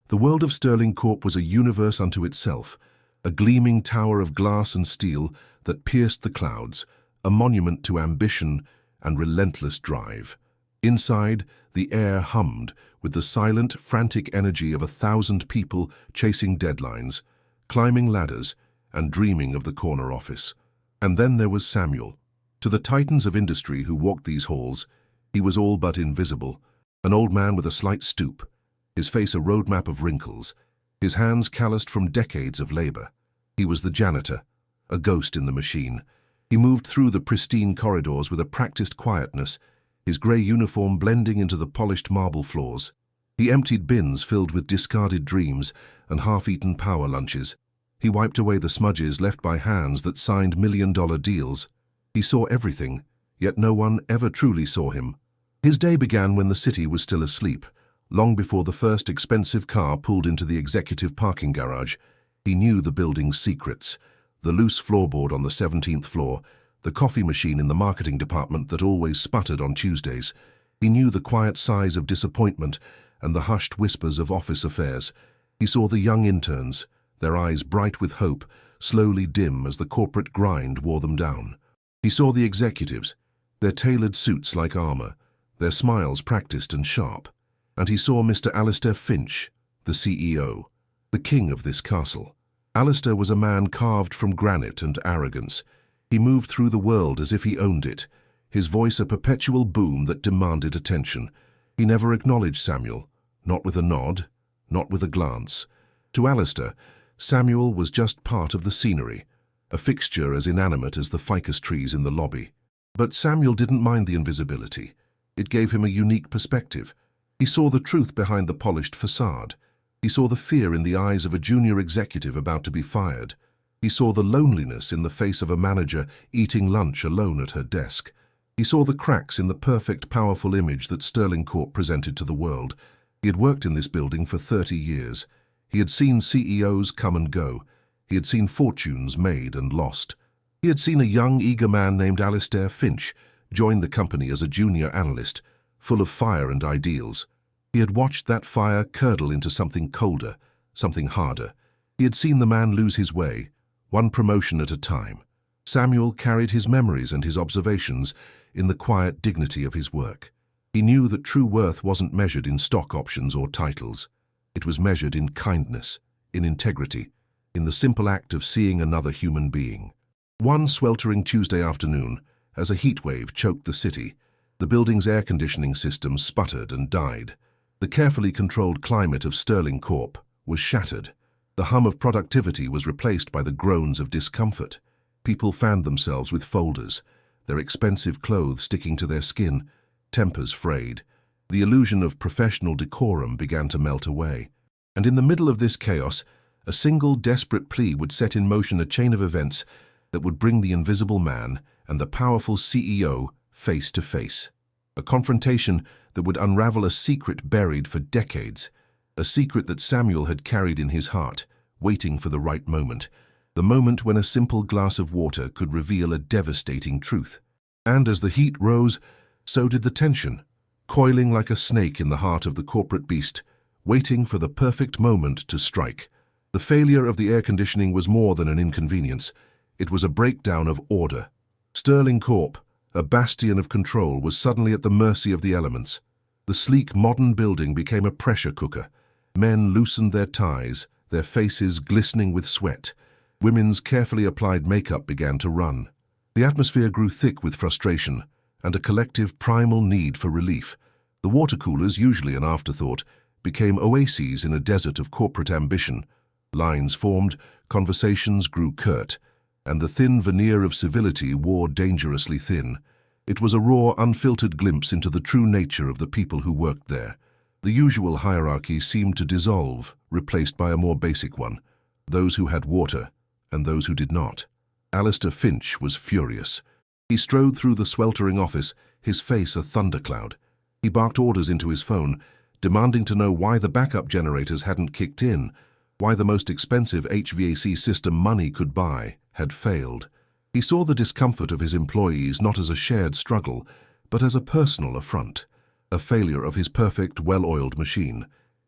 The world of Sterling Corp was a universe unto itself, a gleaming tower of glass and steel that pierced the clouds, a monument to ambition and relentless drive. Inside, the air hummed with the silent, frantic energy of 1,000 people chasing deadlines, climbing ladders, and dreaming of the corner office. And then there was Samuel. To the titans of industry who walked these halls, he was all but invisible, an old man with a slight stoop, his face a roadmap of wrinkles, his hands calloused from decades of labor. He was the janitor, a ghost in the machine. He moved through the pristine corridors with a practiced quietness, his grey uniform blending into the polished marble floors. He emptied bins filled with discarded dreams and half-eaten power lunches. He wiped away the smudges left by hands that signed million-dollar deals. He saw everything, yet no one ever truly saw him. His day began when the city was still asleep, long before the first expensive car pulled into the executive parking garage. He knew the building's secrets, the loose floorboard on the 17th floor, the coffee machine in the marketing department that always sputtered on Tuesdays. He knew the quiet sighs of disappointment and the hushed whispers of office affairs. He saw the young interns, their eyes bright with hope, slowly dim as the corporate grind wore them down. He saw the executives, their tailored suits like armor, their smiles practiced and sharp. And he saw Mr. Alistair Finch, the CEO, the king of this castle. Alistair was a man carved from granite and arrogance. He moved through the world as if he owned it, his voice a perpetual boom that demanded attention. He never acknowledged Samuel, not with a nod, not with a glance. To Alistair, Samuel was just part of the scenery, a fixture as inanimate as the ficus trees in the lobby. But Samuel didn't mind the invisibility. It gave him a unique perspective. He saw the truth behind the polished facade. He saw the fear in the eyes of a junior executive about to be fired. He saw the loneliness in the face of a manager eating lunch alone at her desk. He saw the cracks in the perfect, powerful image that Sterling Corp presented to the world. He had worked in this building for 30 years. He had seen CEOs come and go. He had seen fortunes made and lost. He had seen a young, eager man named Alistair Finch join the company as a junior analyst, full of fire and ideals. He had watched that fire curdle into something colder, something harder. He had seen the man lose his way, one promotion at a time. Samuel carried his memories and his observations in the quiet dignity of his work. He knew that true worth wasn't measured in stock options or titles. It was measured in kindness, in integrity, in the simple act of seeing another human being. One sweltering Tuesday afternoon, as a heat wave choked the city, the building's air conditioning system sputtered and died. The carefully controlled climate of Sterling Corp was shattered. The hum of productivity was replaced by the groans of discomfort. People fanned themselves with folders, their expensive clothes sticking to their skin, tempers frayed. The illusion of professional decorum began to melt away. And in the middle of this chaos, a single desperate plea would set in motion a chain of events that would bring the invisible man and the powerful CEO face to face. A confrontation that would unravel a secret buried for decades, a secret that Samuel had carried in his heart, waiting for the right moment, the moment when a simple glass of water could reveal a devastating truth. And as the heat rose, so did the tension, coiling like a snake in the heart of the corporate beast, waiting for the perfect moment to strike. The failure of the air conditioning was more than an inconvenience. It was a breakdown of order. Sterling Corp, a bastion of control, was suddenly at the mercy of the elements. The sleek modern building became a pressure cooker. Men loosened their ties, their faces glistening with sweat. Women's carefully applied makeup began to run. The atmosphere grew thick with frustration and a collective primal need for relief. The water coolers, usually an afterthought, became oases in a desert of corporate ambition. Lines formed, conversations grew curt, and the thin veneer of civility wore dangerously thin. It was a raw, unfiltered glimpse into the true nature of the people who worked there. The usual hierarchy seemed to dissolve, replaced by a more basic one: those who had water and those who did not. Alistair Finch was furious. He strode through the sweltering office, his face a thundercloud. He barked orders into his phone, demanding to know why the backup generators hadn't kicked in, why the most expensive HVAC system money could buy had failed. He saw the discomfort of his employees not as a shared struggle, but as a personal affront, a failure of his perfect, well-oiled machine.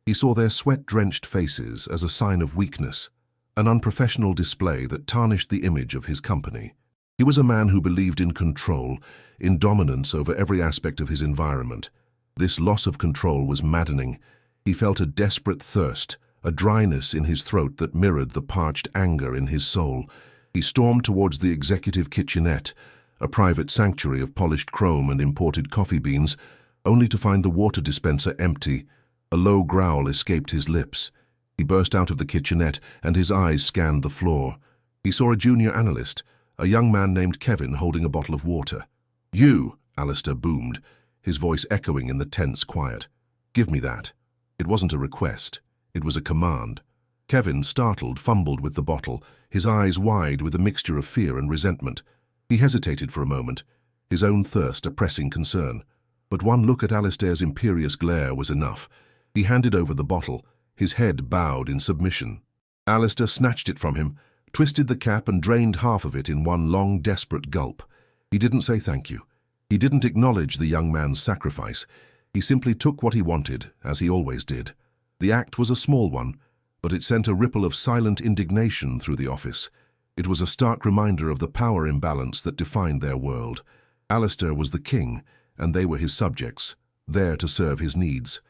He saw their sweat-drenched faces as a sign of weakness, an unprofessional display that tarnished the image of his company. He was a man who believed in control, in dominance over every aspect of his environment. This loss of control was maddening. He felt a desperate thirst, a dryness in his throat that mirrored the parched anger in his soul. He stormed towards the executive kitchenette, a private sanctuary of polished chrome and imported coffee beans, only to find the water dispenser empty. A low growl escaped his lips. He burst out of the kitchenette and his eyes scanned the floor. He saw a junior analyst, a young man named Kevin holding a bottle of water. "You," Alistair boomed, his voice echoing in the tense quiet. "Give me that." It wasn't a request. It was a command. Kevin, startled, fumbled with the bottle, his eyes wide with a mixture of fear and resentment. He hesitated for a moment, his own thirst a pressing concern. But one look at Alistair's imperious glare was enough. He handed over the bottle, his head bowed in submission. Alistair snatched it from him, twisted the cap and drained half of it in one long, desperate gulp. He didn't say thank you. He didn't acknowledge the young man's sacrifice. He simply took what he wanted, as he always did. The act was a small one, but it sent a ripple of silent indignation through the office. It was a stark reminder of the power imbalance that defined their world. Alistair was the king, and they were his subjects, there to serve his needs.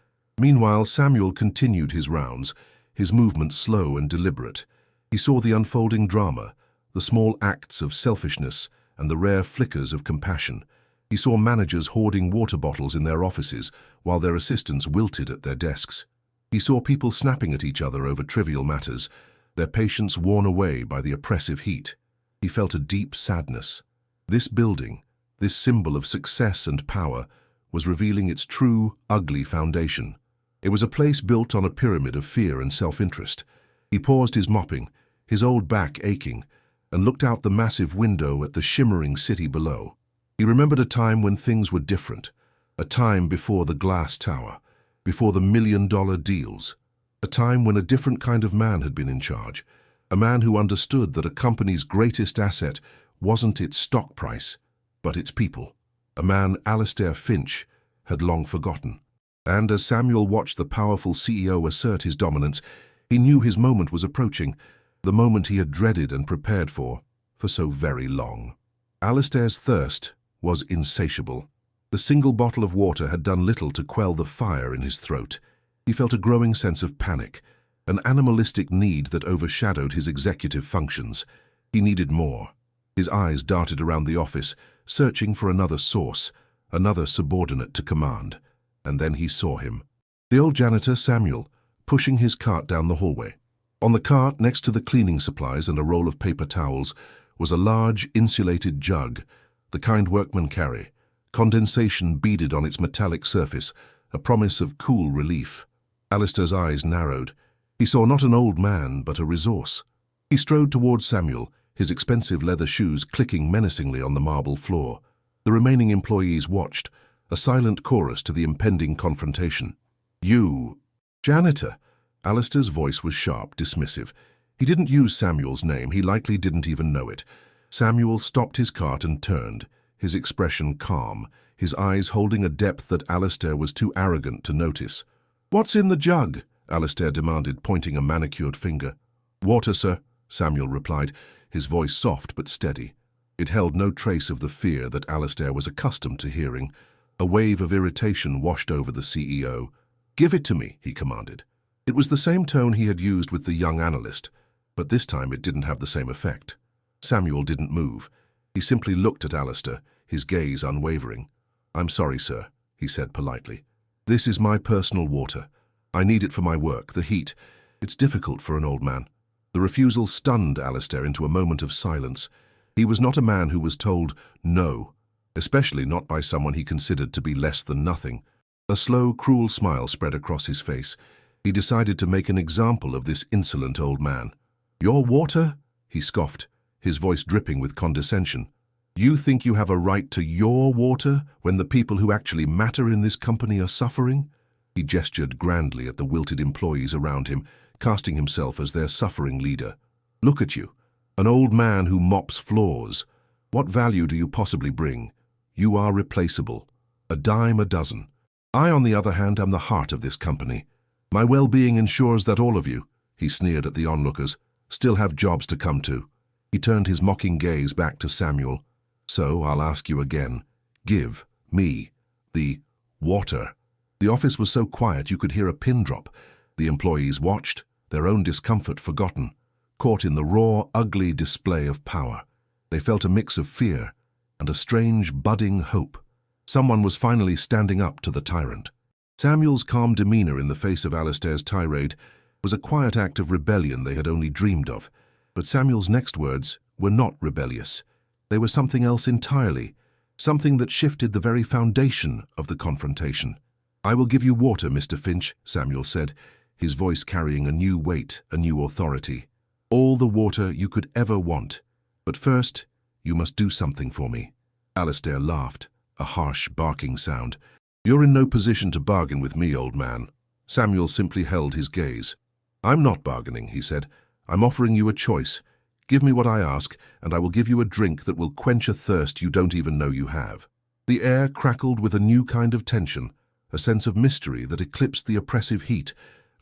Meanwhile, Samuel continued his rounds, his movements slow and deliberate. He saw the unfolding drama, the small acts of selfishness, and the rare flickers of compassion. He saw managers hoarding water bottles in their offices while their assistants wilted at their desks. He saw people snapping at each other over trivial matters, their patience worn away by the oppressive heat. He felt a deep sadness. This building, this symbol of success and power, was revealing its true, ugly foundation. It was a place built on a pyramid of fear and self-interest. He paused his mopping, his old back aching, and looked out the massive window at the shimmering city below. He remembered a time when things were different, a time before the glass tower, before the million-dollar deals, a time when a different kind of man had been in charge, a man who understood that a company's greatest asset wasn't its stock price, but its people, a man Alistair Finch had long forgotten. And as Samuel watched the powerful CEO assert his dominance, he knew his moment was approaching, the moment he had dreaded and prepared for so very long. Alistair's thirst was insatiable. The single bottle of water had done little to quell the fire in his throat. He felt a growing sense of panic, an animalistic need that overshadowed his executive functions. He needed more. His eyes darted around the office, searching for another source, another subordinate to command. And then he saw him. The old janitor, Samuel, pushing his cart down the hallway. On the cart, next to the cleaning supplies and a roll of paper towels, was a large, insulated jug, the kind workmen carry. Condensation beaded on its metallic surface, a promise of cool relief. Alistair's eyes narrowed. He saw not an old man, but a resource. He strode towards Samuel, his expensive leather shoes clicking menacingly on the marble floor. The remaining employees watched, a silent chorus to the impending confrontation. "You, janitor." Alistair's voice was sharp, dismissive. He didn't use Samuel's name, he likely didn't even know it. Samuel stopped his cart and turned, his expression calm, his eyes holding a depth that Alistair was too arrogant to notice. "What's in the jug?" Alistair demanded, pointing a manicured finger. "Water, sir," Samuel replied, his voice soft but steady. It held no trace of the fear that Alistair was accustomed to hearing. A wave of irritation washed over the CEO. "Give it to me," he commanded. It was the same tone he had used with the young analyst, but this time it didn't have the same effect. Samuel didn't move. He simply looked at Alistair, his gaze unwavering. "I'm sorry, sir," he said politely. "This is my personal water. I need it for my work, the heat. It's difficult for an old man." The refusal stunned Alistair into a moment of silence. He was not a man who was told no, especially not by someone he considered to be less than nothing. A slow, cruel smile spread across his face. He decided to make an example of this insolent old man. "Your water?" he scoffed, his voice dripping with condescension. "You think you have a right to your water when the people who actually matter in this company are suffering?" He gestured grandly at the wilted employees around him, casting himself as their suffering leader. "Look at you, an old man who mops floors. What value do you possibly bring? You are replaceable. A dime a dozen. I, on the other hand, am the heart of this company. My well-being ensures that all of you, he sneered at the onlookers, still have jobs to come to. He turned his mocking gaze back to Samuel. So I'll ask you again. Give me the water. The office was so quiet you could hear a pin drop. The employees watched, their own discomfort forgotten, caught in the raw, ugly display of power. They felt a mix of fear and a strange, budding hope. Someone was finally standing up to the tyrant. Samuel's calm demeanor in the face of Alistair's tirade was a quiet act of rebellion they had only dreamed of. But Samuel's next words were not rebellious. They were something else entirely, something that shifted the very foundation of the confrontation. "I will give you water, Mr. Finch," Samuel said, his voice carrying a new weight, a new authority. "All the water you could ever want. But first, you must do something for me." Alistair laughed, a harsh, barking sound. "You're in no position to bargain with me, old man." Samuel simply held his gaze. "I'm not bargaining," he said. "I'm offering you a choice. Give me what I ask, and I will give you a drink that will quench a thirst you don't even know you have." The air crackled with a new kind of tension, a sense of mystery that eclipsed the oppressive heat,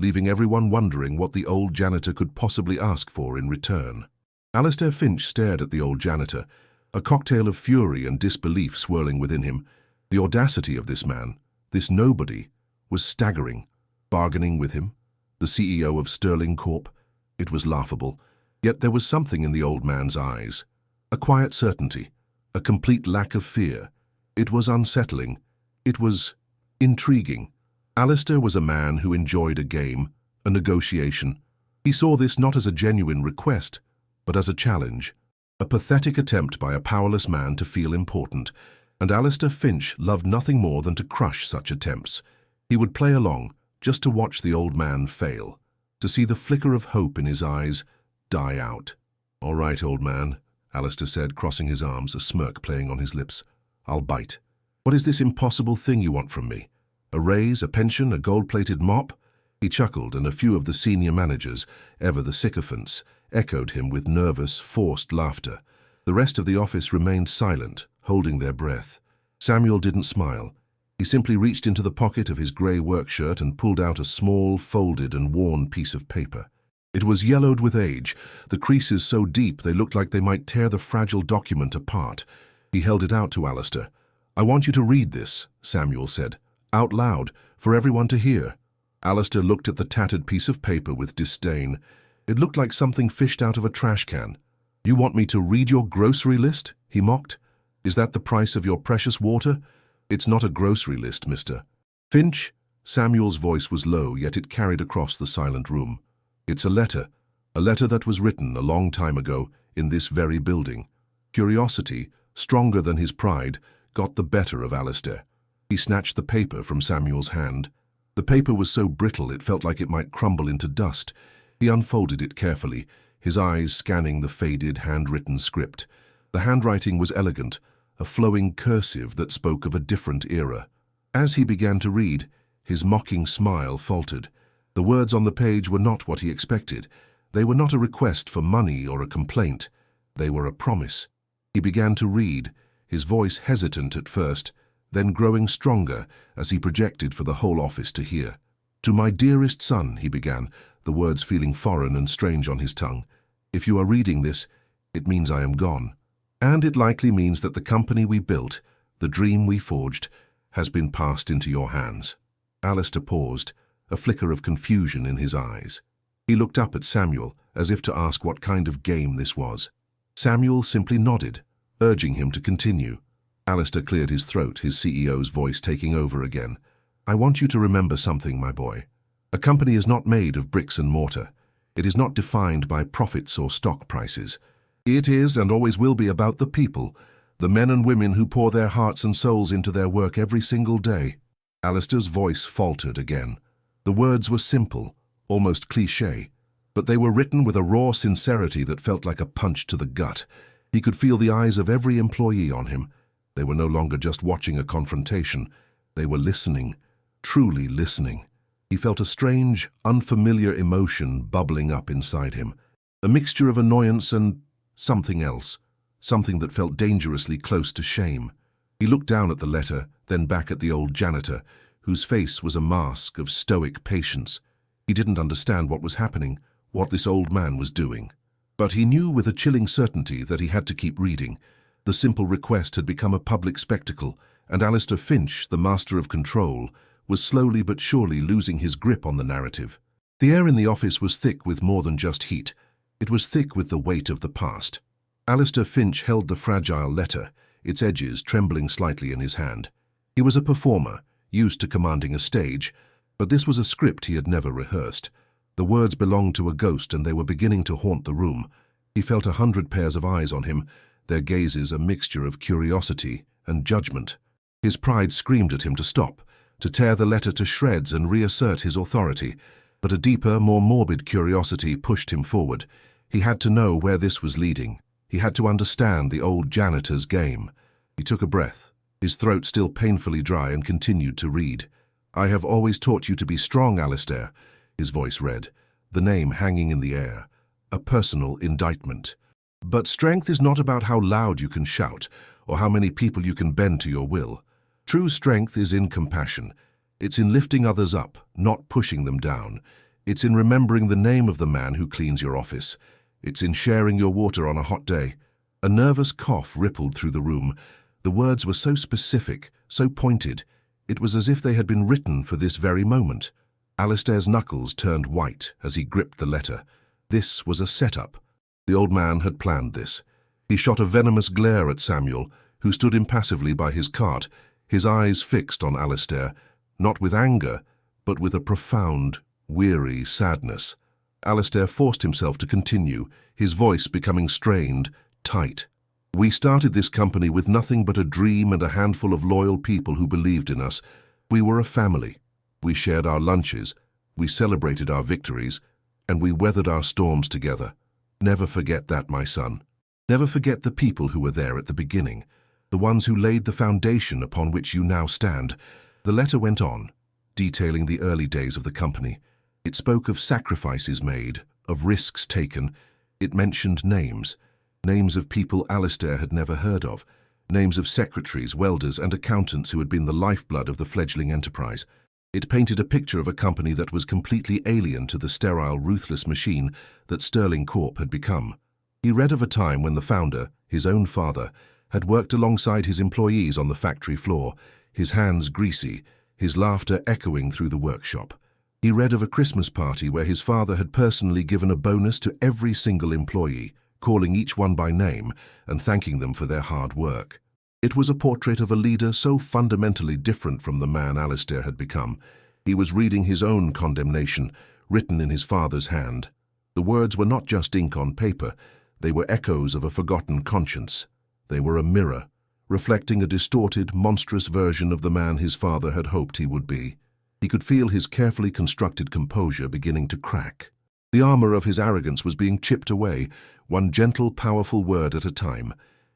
leaving everyone wondering what the old janitor could possibly ask for in return. Alistair Finch stared at the old janitor, a cocktail of fury and disbelief swirling within him. The audacity of this man, this nobody, was staggering. Bargaining with him, the CEO of Sterling Corp, it was laughable. Yet there was something in the old man's eyes. A quiet certainty, a complete lack of fear. It was unsettling. It was intriguing. Alistair was a man who enjoyed a game, a negotiation. He saw this not as a genuine request, but as a challenge, a pathetic attempt by a powerless man to feel important, and Alistair Finch loved nothing more than to crush such attempts. He would play along, just to watch the old man fail, to see the flicker of hope in his eyes die out. "All right, old man," Alistair said, crossing his arms, a smirk playing on his lips. "I'll bite. What is this impossible thing you want from me? A raise, a pension, a gold-plated mop?" He chuckled, and a few of the senior managers, ever the sycophants, echoed him with nervous, forced laughter. The rest of the office remained silent, holding their breath. Samuel didn't smile. He simply reached into the pocket of his grey work shirt and pulled out a small, folded and worn piece of paper. It was yellowed with age, the creases so deep they looked like they might tear the fragile document apart. He held it out to Alistair. "I want you to read this," Samuel said, "out loud, for everyone to hear." Alistair looked at the tattered piece of paper with disdain. It looked like something fished out of a trash can. "You want me to read your grocery list?" he mocked. "Is that the price of your precious water?" "It's not a grocery list, Mr. Finch." Samuel's voice was low, yet it carried across the silent room. "It's a letter that was written a long time ago in this very building." Curiosity, stronger than his pride, got the better of Alistair. He snatched the paper from Samuel's hand. The paper was so brittle it felt like it might crumble into dust. He unfolded it carefully, his eyes scanning the faded, handwritten script. The handwriting was elegant, a flowing cursive that spoke of a different era. As he began to read, his mocking smile faltered. The words on the page were not what he expected. They were not a request for money or a complaint. They were a promise. He began to read, his voice hesitant at first, then growing stronger as he projected for the whole office to hear. "To my dearest son," he began, the words feeling foreign and strange on his tongue. "If you are reading this, it means I am gone. And it likely means that the company we built, the dream we forged, has been passed into your hands." Alistair paused, a flicker of confusion in his eyes. He looked up at Samuel, as if to ask what kind of game this was. Samuel simply nodded, urging him to continue. Alistair cleared his throat, his CEO's voice taking over again. "I want you to remember something, my boy. A company is not made of bricks and mortar. It is not defined by profits or stock prices. It is and always will be about the people, the men and women who pour their hearts and souls into their work every single day." Alistair's voice faltered again. The words were simple, almost cliché, but they were written with a raw sincerity that felt like a punch to the gut. He could feel the eyes of every employee on him. They were no longer just watching a confrontation. They were listening, truly listening. He felt a strange, unfamiliar emotion bubbling up inside him, a mixture of annoyance and something else, something that felt dangerously close to shame. He looked down at the letter, then back at the old janitor, whose face was a mask of stoic patience. He didn't understand what was happening, what this old man was doing. But he knew with a chilling certainty that he had to keep reading. The simple request had become a public spectacle, and Alistair Finch, the master of control, was slowly but surely losing his grip on the narrative. The air in the office was thick with more than just heat. It was thick with the weight of the past. Alistair Finch held the fragile letter, its edges trembling slightly in his hand. He was a performer, used to commanding a stage, but this was a script he had never rehearsed. The words belonged to a ghost, and they were beginning to haunt the room. He felt 100 pairs of eyes on him, their gazes a mixture of curiosity and judgment. His pride screamed at him to stop, to tear the letter to shreds and reassert his authority, but a deeper, more morbid curiosity pushed him forward. He had to know where this was leading. He had to understand the old janitor's game. He took a breath, his throat still painfully dry, and continued to read. "I have always taught you to be strong, Alistair," his voice read, the name hanging in the air, a personal indictment. "But strength is not about how loud you can shout or how many people you can bend to your will. True strength is in compassion. It's in lifting others up, not pushing them down. It's in remembering the name of the man who cleans your office. It's in sharing your water on a hot day." A nervous cough rippled through the room. The words were so specific, so pointed. It was as if they had been written for this very moment. Alistair's knuckles turned white as he gripped the letter. This was a setup. The old man had planned this. He shot a venomous glare at Samuel, who stood impassively by his cart, his eyes fixed on Alistair, not with anger, but with a profound, weary sadness. Alistair forced himself to continue, his voice becoming strained, tight. "We started this company with nothing but a dream and a handful of loyal people who believed in us. We were a family. We shared our lunches, we celebrated our victories, and we weathered our storms together. Never forget that, my son. Never forget the people who were there at the beginning, the ones who laid the foundation upon which you now stand." The letter went on, detailing the early days of the company. It spoke of sacrifices made, of risks taken. It mentioned names of people Alistair had never heard of, names of secretaries, welders, and accountants who had been the lifeblood of the fledgling enterprise. It painted a picture of a company that was completely alien to the sterile, ruthless machine that Sterling Corp had become. He read of a time when the founder, his own father, had worked alongside his employees on the factory floor, his hands greasy, his laughter echoing through the workshop. He read of a Christmas party where his father had personally given a bonus to every single employee, calling each one by name and thanking them for their hard work. It was a portrait of a leader so fundamentally different from the man Alistair had become. He was reading his own condemnation, written in his father's hand. The words were not just ink on paper, they were echoes of a forgotten conscience. They were a mirror, reflecting a distorted, monstrous version of the man his father had hoped he would be. He could feel his carefully constructed composure beginning to crack. The armor of his arrogance was being chipped away, one gentle, powerful word at a time.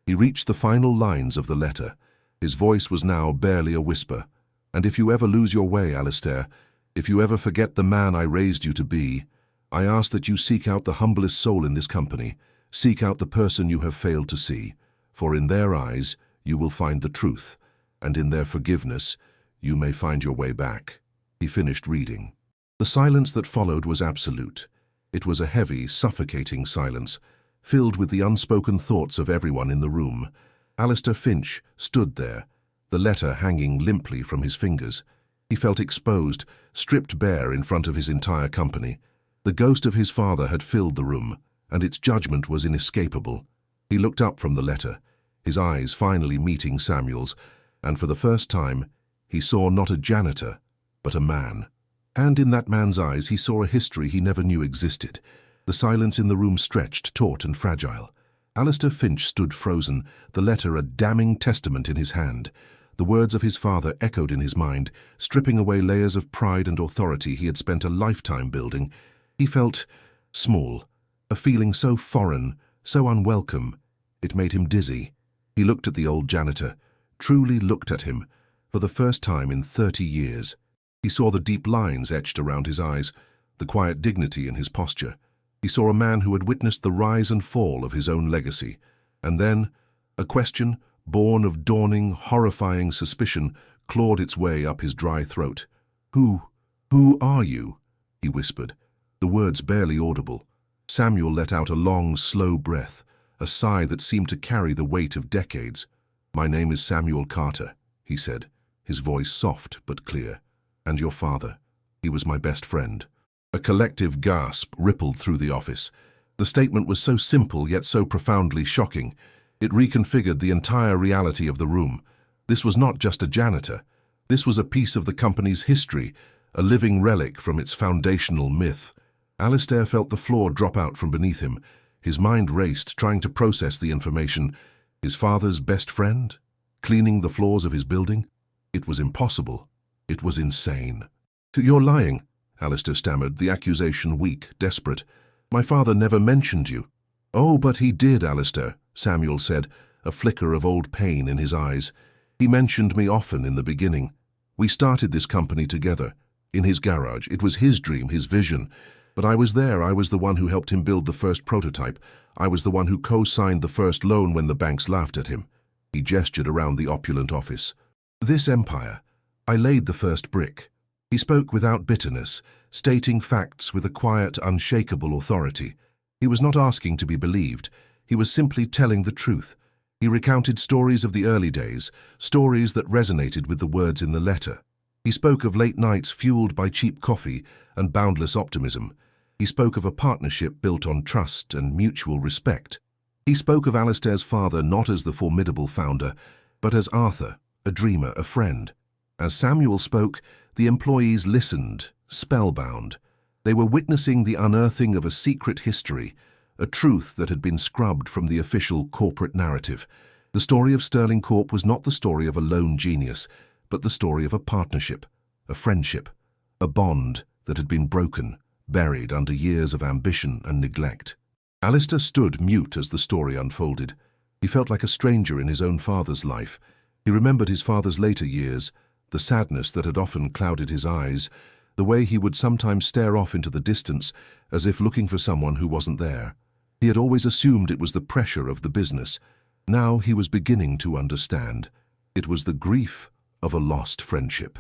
He reached the final lines of the letter. His voice was now barely a whisper. "And if you ever lose your way, Alistair, if you ever forget the man I raised you to be, I ask that you seek out the humblest soul in this company, seek out the person you have failed to see, for in their eyes you will find the truth, and in their forgiveness you may find your way back." He finished reading. The silence that followed was absolute. It was a heavy, suffocating silence, filled with the unspoken thoughts of everyone in the room. Alistair Finch stood there, the letter hanging limply from his fingers. He felt exposed, stripped bare in front of his entire company. The ghost of his father had filled the room, and its judgment was inescapable. He looked up from the letter, his eyes finally meeting Samuel's, and for the first time, he saw not a janitor, but a man. And in that man's eyes he saw a history he never knew existed. The silence in the room stretched, taut and fragile. Alistair Finch stood frozen, the letter a damning testament in his hand. The words of his father echoed in his mind, stripping away layers of pride and authority he had spent a lifetime building. He felt small, a feeling so foreign, so unwelcome. It made him dizzy. He looked at the old janitor, truly looked at him, for the first time in 30 years. He saw the deep lines etched around his eyes, the quiet dignity in his posture. He saw a man who had witnessed the rise and fall of his own legacy. And then, a question, born of dawning, horrifying suspicion, clawed its way up his dry throat. Who are you?" he whispered, the words barely audible. Samuel let out a long, slow breath, a sigh that seemed to carry the weight of decades. "My name is Samuel Carter," he said, his voice soft but clear. "And your father? He was my best friend." A collective gasp rippled through the office. The statement was so simple yet so profoundly shocking. It reconfigured the entire reality of the room. This was not just a janitor. This was a piece of the company's history, a living relic from its foundational myth. Alistair felt the floor drop out from beneath him. His mind raced, trying to process the information. His father's best friend? Cleaning the floors of his building? It was impossible. It was insane. "You're lying," Alistair stammered, the accusation weak, desperate. "My father never mentioned you." "Oh, but he did, Alistair," Samuel said, a flicker of old pain in his eyes. "He mentioned me often in the beginning. We started this company together, in his garage. It was his dream, his vision. But I was there. I was the one who helped him build the first prototype. I was the one who co-signed the first loan when the banks laughed at him." He gestured around the opulent office. "This empire, I laid the first brick." He spoke without bitterness, stating facts with a quiet, unshakable authority. He was not asking to be believed. He was simply telling the truth. He recounted stories of the early days, stories that resonated with the words in the letter. He spoke of late nights fueled by cheap coffee and boundless optimism. He spoke of a partnership built on trust and mutual respect. He spoke of Alistair's father not as the formidable founder, but as Arthur, a dreamer, a friend. As Samuel spoke, the employees listened, spellbound. They were witnessing the unearthing of a secret history, a truth that had been scrubbed from the official corporate narrative. The story of Sterling Corp was not the story of a lone genius, but the story of a partnership, a friendship, a bond that had been broken, buried under years of ambition and neglect. Alistair stood mute as the story unfolded. He felt like a stranger in his own father's life. He remembered his father's later years, the sadness that had often clouded his eyes, the way he would sometimes stare off into the distance as if looking for someone who wasn't there. He had always assumed it was the pressure of the business. Now he was beginning to understand. It was the grief of a lost friendship.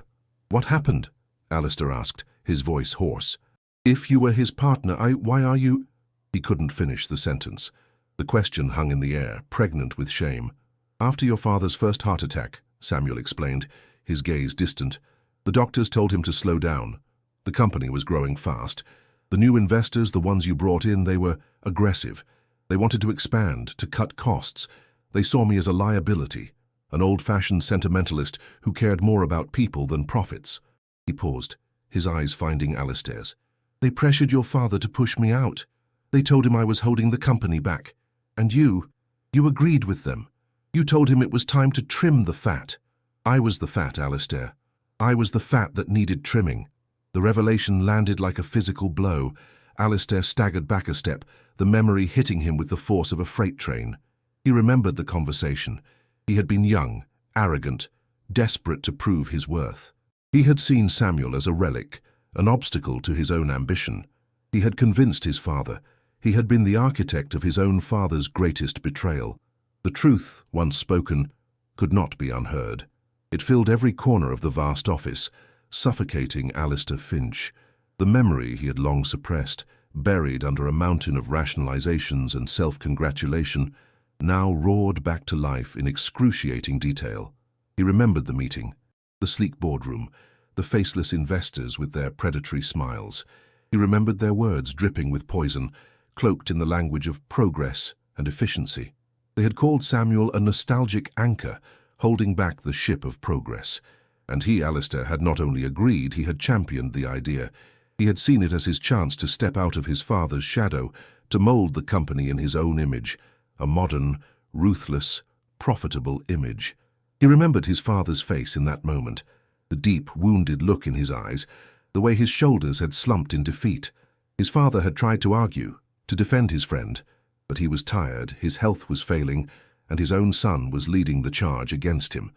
"What happened?" Alistair asked, his voice hoarse. "If you were his partner, why are you—" He couldn't finish the sentence. The question hung in the air, pregnant with shame. "After your father's first heart attack," Samuel explained, his gaze distant, "the doctors told him to slow down. The company was growing fast. The new investors, the ones you brought in, they were aggressive. They wanted to expand, to cut costs. They saw me as a liability, an old-fashioned sentimentalist who cared more about people than profits." He paused, his eyes finding Alistair's. "They pressured your father to push me out. They told him I was holding the company back. And you agreed with them. You told him it was time to trim the fat." "I was the fat, Alistair. I was the fat that needed trimming." The revelation landed like a physical blow. Alistair staggered back a step, the memory hitting him with the force of a freight train. He remembered the conversation. He had been young, arrogant, desperate to prove his worth. He had seen Samuel as a relic, an obstacle to his own ambition. He had convinced his father. He had been the architect of his own father's greatest betrayal. The truth, once spoken, could not be unheard. It filled every corner of the vast office, suffocating Alistair Finch. The memory he had long suppressed, buried under a mountain of rationalizations and self-congratulation, now roared back to life in excruciating detail. He remembered the meeting, the sleek boardroom, the faceless investors with their predatory smiles. He remembered their words dripping with poison, cloaked in the language of progress and efficiency. They had called Samuel a nostalgic anchor, holding back the ship of progress. And he, Alistair, had not only agreed, he had championed the idea. He had seen it as his chance to step out of his father's shadow, to mold the company in his own image, a modern, ruthless, profitable image. He remembered his father's face in that moment, the deep, wounded look in his eyes, the way his shoulders had slumped in defeat. His father had tried to argue, to defend his friend, but he was tired, his health was failing, and his own son was leading the charge against him.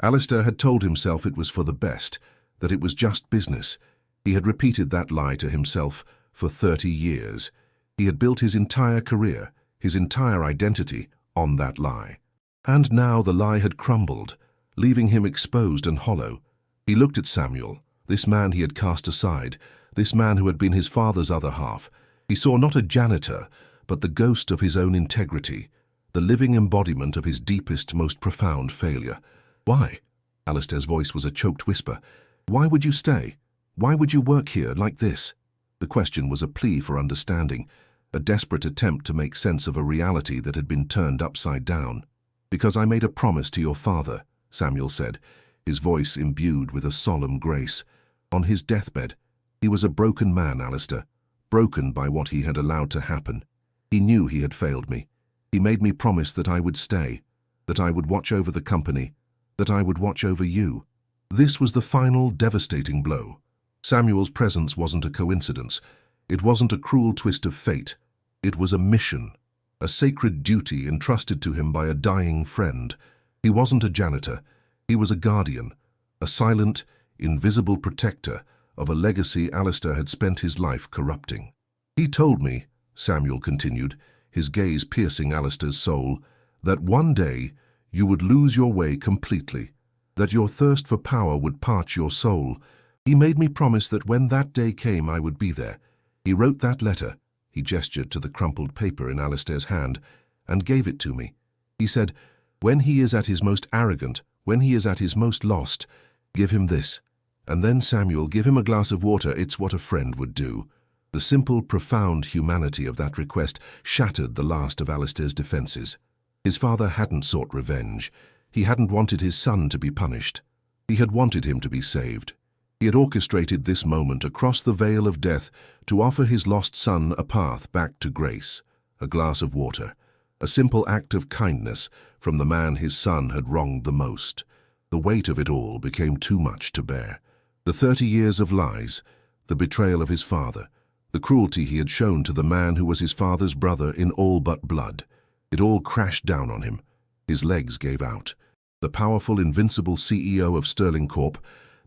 Alistair had told himself it was for the best, that it was just business. He had repeated that lie to himself for 30 years. He had built his entire career, his entire identity, on that lie. And now the lie had crumbled, leaving him exposed and hollow. He looked at Samuel, this man he had cast aside, this man who had been his father's other half. He saw not a janitor, but the ghost of his own integrity, the living embodiment of his deepest, most profound failure. "Why?" Alistair's voice was a choked whisper. "Why would you stay? Why would you work here like this?" The question was a plea for understanding, a desperate attempt to make sense of a reality that had been turned upside down. "Because I made a promise to your father," Samuel said, his voice imbued with a solemn grace. "On his deathbed, he was a broken man, Alistair, broken by what he had allowed to happen. He knew he had failed me. He made me promise that I would stay, that I would watch over the company, that I would watch over you." This was the final, devastating blow. Samuel's presence wasn't a coincidence. It wasn't a cruel twist of fate. It was a mission, a sacred duty entrusted to him by a dying friend. He wasn't a janitor. He was a guardian, a silent, invisible protector of a legacy Alistair had spent his life corrupting. "He told me," Samuel continued, his gaze piercing Alistair's soul, "that one day you would lose your way completely, that your thirst for power would parch your soul. He made me promise that when that day came I would be there. He wrote that letter," he gestured to the crumpled paper in Alistair's hand, "and gave it to me. He said, when he is at his most arrogant, when he is at his most lost, give him this. And then, Samuel, give him a glass of water. It's what a friend would do." The simple, profound humanity of that request shattered the last of Alistair's defenses. His father hadn't sought revenge. He hadn't wanted his son to be punished. He had wanted him to be saved. He had orchestrated this moment across the veil of death to offer his lost son a path back to grace, a glass of water, a simple act of kindness from the man his son had wronged the most. The weight of it all became too much to bear. The 30 years of lies, the betrayal of his father, the cruelty he had shown to the man who was his father's brother in all but blood. It all crashed down on him. His legs gave out. The powerful, invincible CEO of Sterling Corp,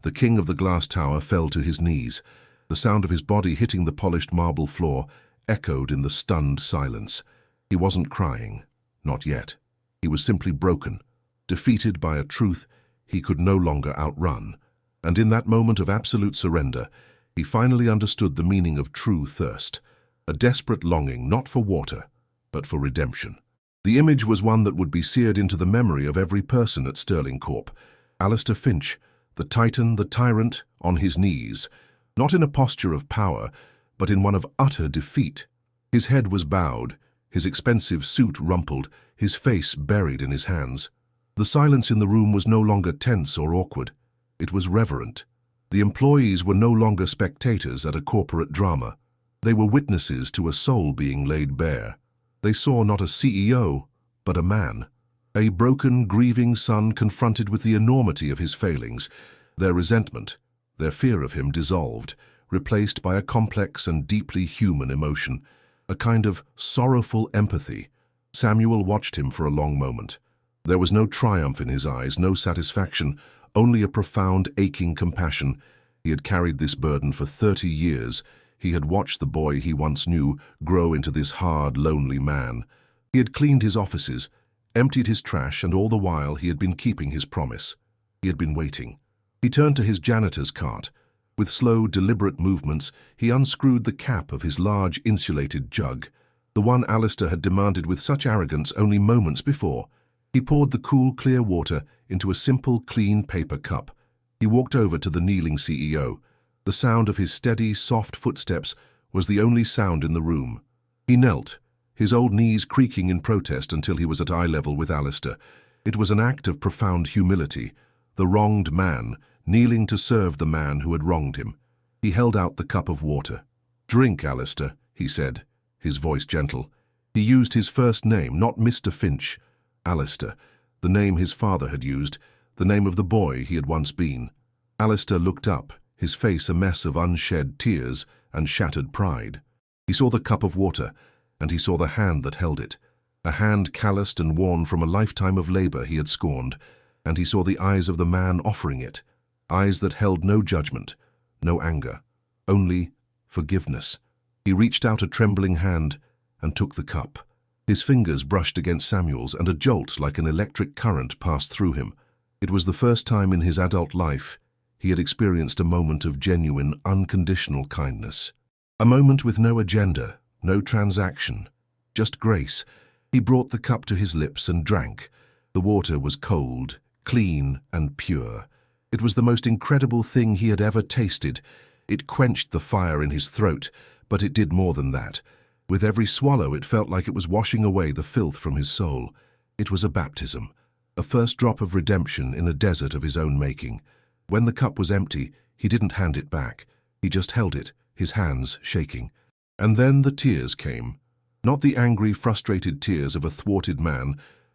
the king of the glass tower, fell to his knees. The sound of his body hitting the polished marble floor echoed in the stunned silence. He wasn't crying. Not yet. He was simply broken, defeated by a truth he could no longer outrun. And in that moment of absolute surrender, he finally understood the meaning of true thirst, a desperate longing not for water, but for redemption. The image was one that would be seared into the memory of every person at Sterling Corp. Alistair Finch, the titan, the tyrant, on his knees, not in a posture of power, but in one of utter defeat. His head was bowed, his expensive suit rumpled, his face buried in his hands. The silence in the room was no longer tense or awkward. It was reverent. The employees were no longer spectators at a corporate drama. They were witnesses to a soul being laid bare. They saw not a CEO, but a man. A broken, grieving son confronted with the enormity of his failings. Their resentment, their fear of him dissolved, replaced by a complex and deeply human emotion, a kind of sorrowful empathy. Samuel watched him for a long moment. There was no triumph in his eyes, no satisfaction, only a profound, aching compassion. He had carried this burden for 30 years. He had watched the boy he once knew grow into this hard, lonely man. He had cleaned his offices, emptied his trash, and all the while he had been keeping his promise. He had been waiting. He turned to his janitor's cart. With slow, deliberate movements, he unscrewed the cap of his large, insulated jug, the one Alistair had demanded with such arrogance only moments before. He poured the cool, clear water into a simple, clean paper cup. He walked over to the kneeling CEO. The sound of his steady, soft footsteps was the only sound in the room. He knelt, his old knees creaking in protest until he was at eye level with Alistair. It was an act of profound humility, the wronged man kneeling to serve the man who had wronged him. He held out the cup of water. "Drink, Alistair," he said, his voice gentle. He used his first name, not Mr. Finch. Alistair, the name his father had used, the name of the boy he had once been. Alistair looked up, his face a mess of unshed tears and shattered pride. He saw the cup of water, and he saw the hand that held it, a hand calloused and worn from a lifetime of labor he had scorned, and he saw the eyes of the man offering it, eyes that held no judgment, no anger, only forgiveness. He reached out a trembling hand and took the cup. His fingers brushed against Samuel's, and a jolt like an electric current passed through him. It was the first time in his adult life he had experienced a moment of genuine, unconditional kindness. A moment with no agenda, no transaction, just grace. He brought the cup to his lips and drank. The water was cold, clean, and pure. It was the most incredible thing he had ever tasted. It quenched the fire in his throat, but it did more than that. With every swallow, it felt like it was washing away the filth from his soul. It was a baptism, a first drop of redemption in a desert of his own making. When the cup was empty, he didn't hand it back. He just held it, his hands shaking. And then the tears came. Not the angry, frustrated tears of a thwarted man,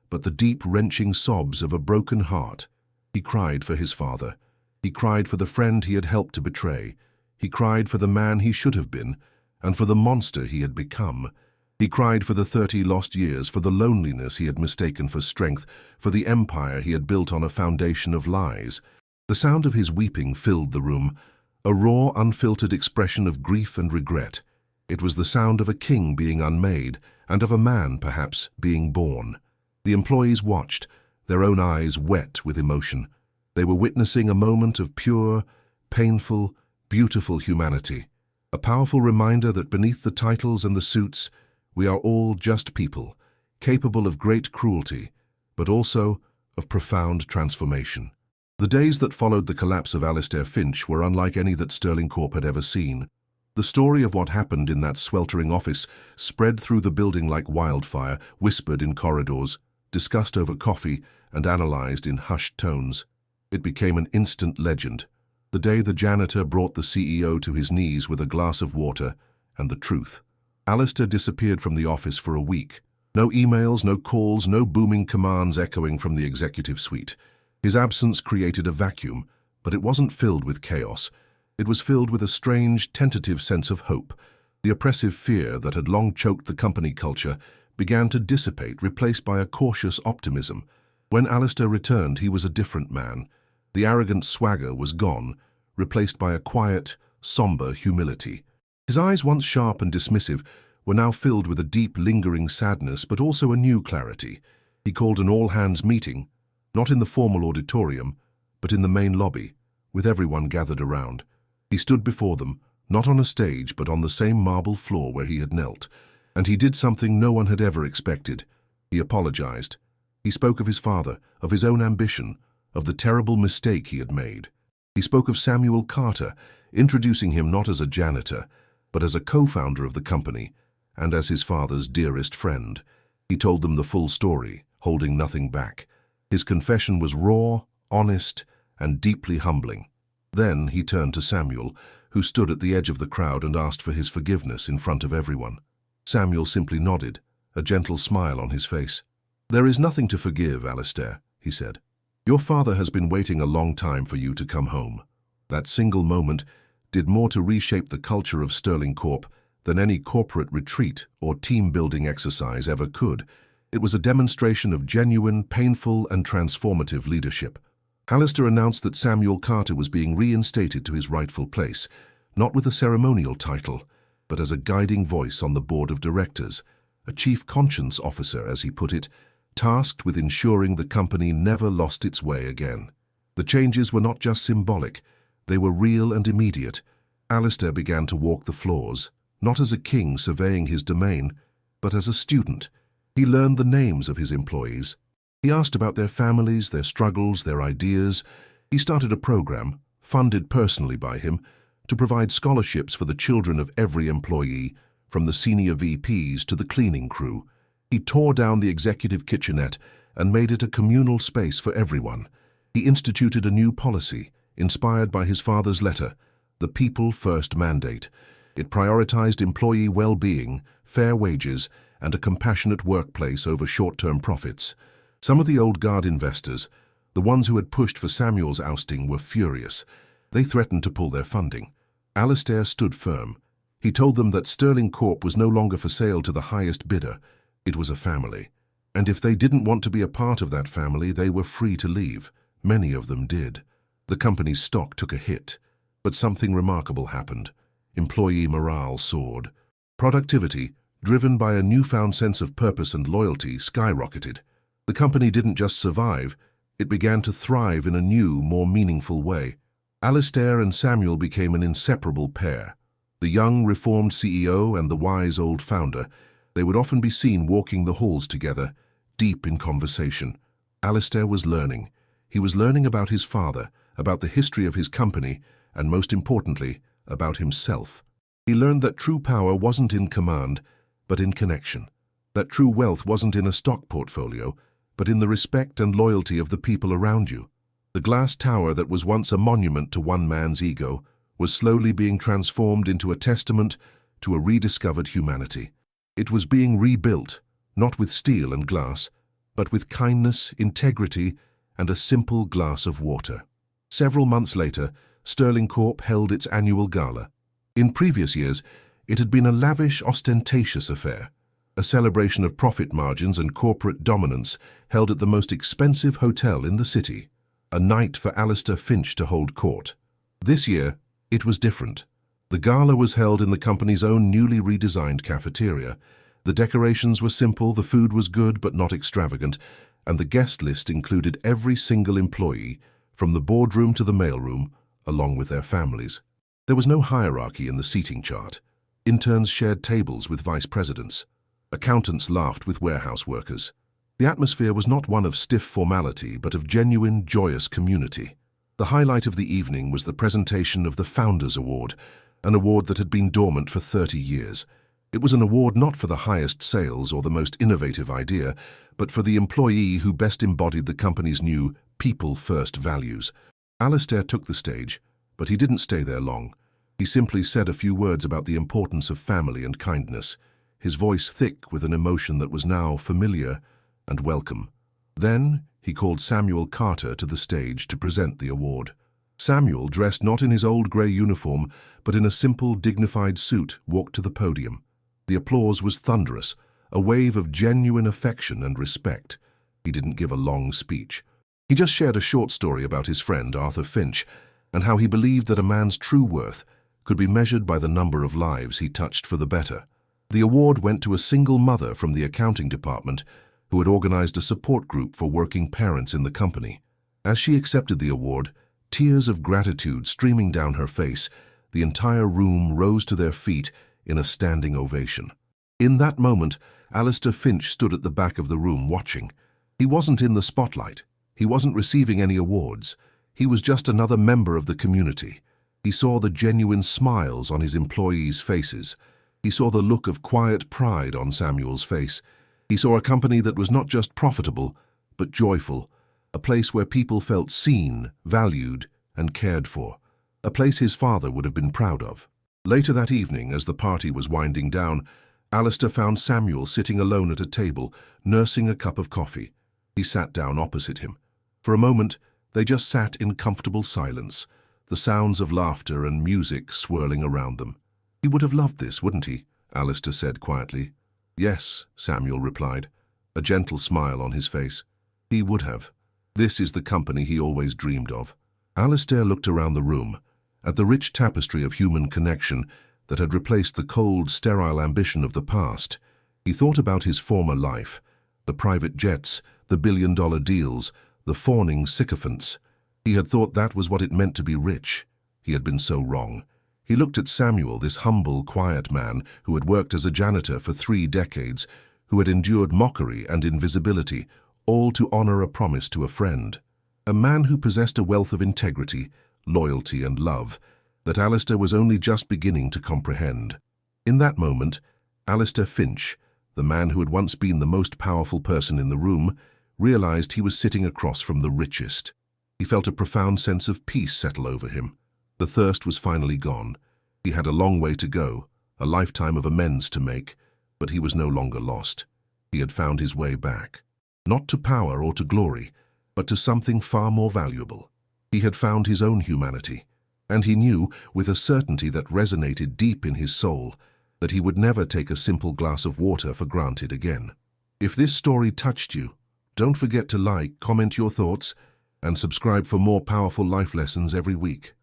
but the deep, wrenching sobs of a broken heart. He cried for his father. He cried for the friend he had helped to betray. He cried for the man he should have been, and for the monster he had become. He cried for the 30 lost years, for the loneliness he had mistaken for strength, for the empire he had built on a foundation of lies. The sound of his weeping filled the room, a raw, unfiltered expression of grief and regret. It was the sound of a king being unmade, and of a man, perhaps, being born. The employees watched, their own eyes wet with emotion. They were witnessing a moment of pure, painful, beautiful humanity. A powerful reminder that beneath the titles and the suits, we are all just people, capable of great cruelty, but also of profound transformation. The days that followed the collapse of Alistair Finch were unlike any that Sterling Corp had ever seen. The story of what happened in that sweltering office spread through the building like wildfire, whispered in corridors, discussed over coffee, and analyzed in hushed tones. It became an instant legend. The day the janitor brought the CEO to his knees with a glass of water and the truth. Alistair disappeared from the office for a week. No emails, no calls, no booming commands echoing from the executive suite. His absence created a vacuum, but it wasn't filled with chaos. It was filled with a strange, tentative sense of hope. The oppressive fear that had long choked the company culture began to dissipate, replaced by a cautious optimism. When Alistair returned, he was a different man. The arrogant swagger was gone, replaced by a quiet, somber humility. His eyes, once sharp and dismissive, were now filled with a deep, lingering sadness, but also a new clarity. He called an all-hands meeting, not in the formal auditorium, but in the main lobby, with everyone gathered around. He stood before them, not on a stage, but on the same marble floor where he had knelt, and he did something no one had ever expected. He apologized. He spoke of his father, of his own ambition, of the terrible mistake he had made. He spoke of Samuel Carter, introducing him not as a janitor, but as a co-founder of the company, and as his father's dearest friend. He told them the full story, holding nothing back. His confession was raw, honest, and deeply humbling. Then he turned to Samuel, who stood at the edge of the crowd, and asked for his forgiveness in front of everyone. Samuel simply nodded, a gentle smile on his face. "There is nothing to forgive, Alistair," he said. "Your father has been waiting a long time for you to come home." That single moment did more to reshape the culture of Sterling Corp than any corporate retreat or team-building exercise ever could. It was a demonstration of genuine, painful, and transformative leadership. Alistair announced that Samuel Carter was being reinstated to his rightful place, not with a ceremonial title, but as a guiding voice on the board of directors, a chief conscience officer, as he put it, tasked with ensuring the company never lost its way again. The changes were not just symbolic, they were real and immediate. Alistair began to walk the floors, not as a king surveying his domain, but as a student. He learned the names of his employees. He asked about their families, their struggles, their ideas. He started a program, funded personally by him, to provide scholarships for the children of every employee, from the senior VPs to the cleaning crew. He tore down the executive kitchenette and made it a communal space for everyone. He instituted a new policy, inspired by his father's letter, the People First Mandate. It prioritized employee well-being, fair wages, and a compassionate workplace over short-term profits. Some of the old guard investors, the ones who had pushed for Samuel's ousting, were furious. They threatened to pull their funding. Alistair stood firm. He told them that Sterling Corp was no longer for sale to the highest bidder. It was a family. And if they didn't want to be a part of that family, they were free to leave. Many of them did. The company's stock took a hit. But something remarkable happened. Employee morale soared. Productivity, driven by a newfound sense of purpose and loyalty, skyrocketed. The company didn't just survive, it began to thrive in a new, more meaningful way. Alistair and Samuel became an inseparable pair. The young, reformed CEO and the wise old founder, they would often be seen walking the halls together, deep in conversation. Alistair was learning. He was learning about his father, about the history of his company, and most importantly, about himself. He learned that true power wasn't in command, but in connection. That true wealth wasn't in a stock portfolio, but in the respect and loyalty of the people around you. The glass tower that was once a monument to one man's ego was slowly being transformed into a testament to a rediscovered humanity. It was being rebuilt, not with steel and glass, but with kindness, integrity, and a simple glass of water. Several months later, Sterling Corp held its annual gala. In previous years, it had been a lavish, ostentatious affair, a celebration of profit margins and corporate dominance held at the most expensive hotel in the city, a night for Alistair Finch to hold court. This year, it was different. The gala was held in the company's own newly redesigned cafeteria. The decorations were simple, the food was good but not extravagant, and the guest list included every single employee, from the boardroom to the mailroom, along with their families. There was no hierarchy in the seating chart. Interns shared tables with vice presidents. Accountants laughed with warehouse workers. The atmosphere was not one of stiff formality, but of genuine, joyous community. The highlight of the evening was the presentation of the Founders Award, an award that had been dormant for 30 years. It was an award not for the highest sales or the most innovative idea, but for the employee who best embodied the company's new people-first values. Alistair took the stage, but he didn't stay there long. He simply said a few words about the importance of family and kindness, his voice thick with an emotion that was now familiar and welcome. Then he called Samuel Carter to the stage to present the award. Samuel, dressed not in his old grey uniform, but in a simple, dignified suit, walked to the podium. The applause was thunderous, a wave of genuine affection and respect. He didn't give a long speech. He just shared a short story about his friend, Arthur Finch, and how he believed that a man's true worth could be measured by the number of lives he touched for the better. The award went to a single mother from the accounting department who had organized a support group for working parents in the company. As she accepted the award, tears of gratitude streaming down her face, the entire room rose to their feet in a standing ovation. In that moment, Alistair Finch stood at the back of the room watching. He wasn't in the spotlight. He wasn't receiving any awards. He was just another member of the community. He saw the genuine smiles on his employees' faces. He saw the look of quiet pride on Samuel's face. He saw a company that was not just profitable, but joyful, a place where people felt seen, valued, and cared for, a place his father would have been proud of. Later that evening, as the party was winding down, Alistair found Samuel sitting alone at a table, nursing a cup of coffee. He sat down opposite him. For a moment, they just sat in comfortable silence, the sounds of laughter and music swirling around them. "He would have loved this, wouldn't he?" Alistair said quietly. "Yes," Samuel replied, a gentle smile on his face. "He would have. This is the company he always dreamed of." Alistair looked around the room, at the rich tapestry of human connection that had replaced the cold, sterile ambition of the past. He thought about his former life, the private jets, the billion-dollar deals, the fawning sycophants. He had thought that was what it meant to be rich. He had been so wrong. He looked at Samuel, this humble, quiet man who had worked as a janitor for 3 decades, who had endured mockery and invisibility, all to honor a promise to a friend. A man who possessed a wealth of integrity, loyalty and love that Alistair was only just beginning to comprehend. In that moment, Alistair Finch, the man who had once been the most powerful person in the room, realized he was sitting across from the richest. He felt a profound sense of peace settle over him. The thirst was finally gone. He had a long way to go, a lifetime of amends to make, but he was no longer lost. He had found his way back. Not to power or to glory, but to something far more valuable. He had found his own humanity, and he knew, with a certainty that resonated deep in his soul, that he would never take a simple glass of water for granted again. If this story touched you, don't forget to like, comment your thoughts, and subscribe for more powerful life lessons every week.